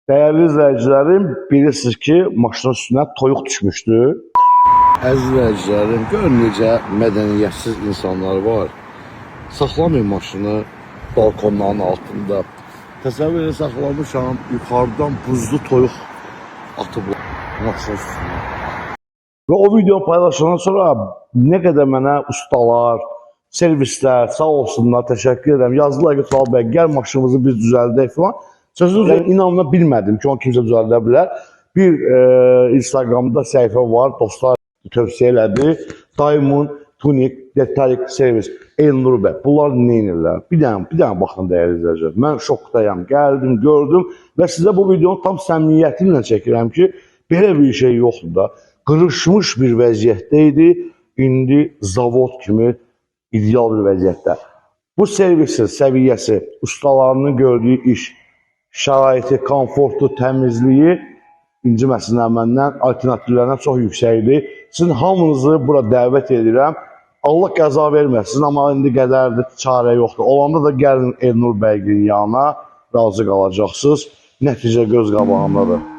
Değerli izləyicilərim, bilirsiniz ki, maşının üstünə toyuq düşmüşdü. Əziz izləyicilərim, görün necə mədəniyyətsiz insanlar var. Saxlamayın maşını balkonların altında. Təsəvvür edin, saxlamışam, yuxarıdan buzlu toyuq atıblar maşının üstünə. Və o video paylaşandan sonra nə qədər mənə ustalar, servislər, sağ olsunlar, təşəkkür edirəm. Yazdılar ki, Tural bəy, gəl maşınımızı biz düzəldək falan. Sözünüzə inanma bilmədim ki, onu kimsə düzəldə bilər. Bir Instagramda səhifə var, dostlar tövsiyə elədi. Diamond Tuning Detailing Service, Elnur bəy. Bunlar nə edirlər? Bir dənə baxın dəyərli izləyicilər. Mən şokdayam, gəldim, gördüm və sizə bu videonu tam səmimiyyəti ilə çəkirəm ki, belə bir şey yoxdur da. Qırışmış bir vəziyyətdə idi, indi zavod kimi ideal bir vəziyyətdə. Bu servisin səviyyəsi, ustalarının gördüyü iş, şəraiti, komfortu, təmizliyi inciməsinlər məndən, alternativlərindən çox yüksəkdir. Sizin hamınızı bura dəvət edirəm. Allah qəza verməsin, amma indi qədərdir, çarə yoxdur. Olanda da gəlin Elnur bəyin yanına, razı qalacaqsınız. Nəticə göz qabağındadır.